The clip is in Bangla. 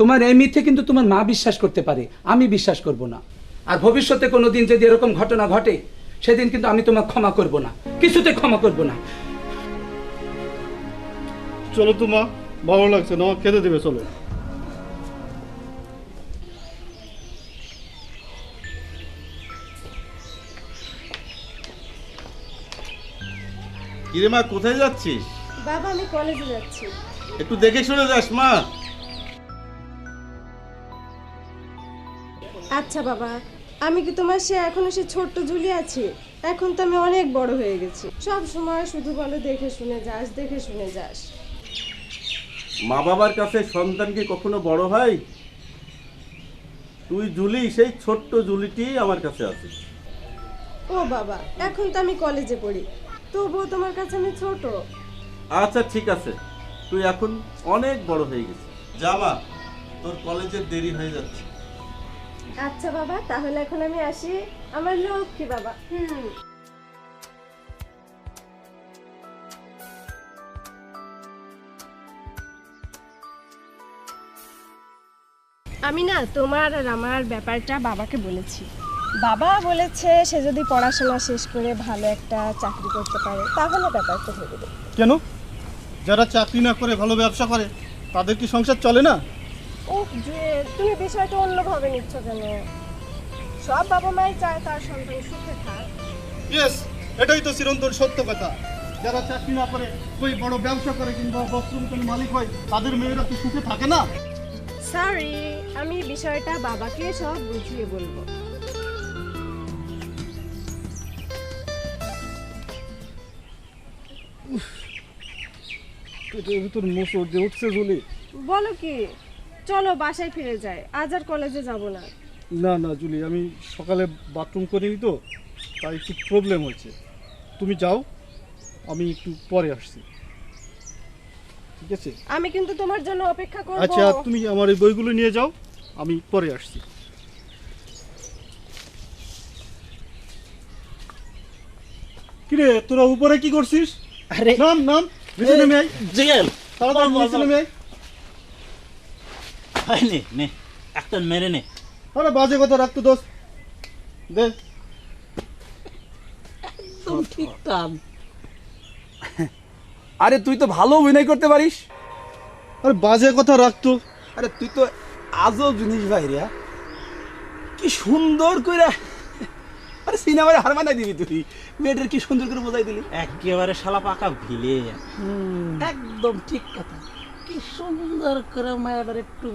তোমার এই মিথ্যে কিন্তু তোমার মা বিশ্বাস করতে পারে, আমি বিশ্বাস করব না। আর ভবিষ্যতে কোনোদিন যদি এরকম ঘটনা ঘটে, সেদিন কিন্তু আমি তোমাকে ক্ষমা করব না, কিছুতে ক্ষমা করব না। চলো তো মা, ভালো লাগছে না, খেতে দেবে, চলো। কিরে মা, কোথায় যাচ্ছিস? বাবা আমি কলেজে যাচ্ছি। একটু দেখে শুনে যাস মা। আচ্ছা বাবা, আমি কি তোমার এখনো সে ছোট্ট জুলি আছি? এখন তো আমি অনেক বড় হয়ে গেছি। সব সময় শুধু বলে দেখে শুনে যাস, দেখে শুনে যাস। মা বাবার কাছে সন্তান কি কখনো বড় হয়? তুই জুলি, সেই ছোট্ট জুলিটি আমার কাছে আছে। ও বাবা, এখন তো আমি কলেজে পড়ি, তবুও তোমার কাছে আমি ছোট। আচ্ছা ঠিক আছে, তুই এখন অনেক বড় হয়ে গেছিস। যা মা, তোর কলেজের দেরি হয়ে যাচ্ছে। আচ্ছা বাবা, তাহলে এখন আমি আসি। আমার লক্ষ্মী বাবা। আমি না তোমার আর আমার ব্যাপারটা বাবাকে বলেছি। বাবা বলেছে সে যদি পড়াশোনা শেষ করে ভালো একটা চাকরি করতে পারে তাহলে ব্যাপারটা ভেবে দেবে। কেন? যারা চাকরি না করে ভালো ব্যবসা করে তাদের কি সংসার চলে না? ও যে তুমি বিষয়টা অন্যভাবে নিচ্ছ কেন? সব বাবা মাই চায় তার সন্তান সুখে থাক। ইয়েস, এটাই তো চিরন্তন সত্য কথা। যারা চাকরি না করে ওই বড় ব্যবসা করে কিংবা বস্ত্র মালিক হয়, তাদের মেয়েরা কি সুখে থাকে না? সরি, আমি বিষয়টা বাবাকে সব বুঝিয়ে বলবো। পেটের ভিতর মোচড় দিয়ে উঠছে জুলি। বলো কি, চলো বাসায় ফিরে যাই, আজ আর কলেজে যাব না। না না জুলি, আমি সকালে বাথরুম করিনি তো, তাই একটু প্রবলেম হয়েছে। তুমি যাও, আমি একটু পরে আসছি, ঠিক আছে? আমি কিন্তু তোমার জন্য অপেক্ষা করব। আচ্ছা, তুমি আমার এই বইগুলো নিয়ে যাও, আমি পরে আসছি। কিরে, তোরা উপরে কি করছিস? আরে নাম নাম, নিচে নেমে আয়, জিগেল তাড়াতাড়ি নিচে নেমে আয়। হয়নি নে একটা মেরে নে। আরে বাজে কথা রাখতো দোস্ত, দে। একদম ঠিক কাম। আরে তুই তো ভালো অভিনয় করতে পারিস। আরে বাজে কথা রাখতো। আরে তুই তো আজব জিনিস ভাই রে, কি সুন্দর করে, আরে সিনেমায় হার মানাই দিবি তুই। মেয়েটার কি সুন্দর করে বোঝাই দিলি। একেবারে শালা পাকা ভিলে। একদম ঠিক কথা। কি সুন্দর করে মায়াটার একটু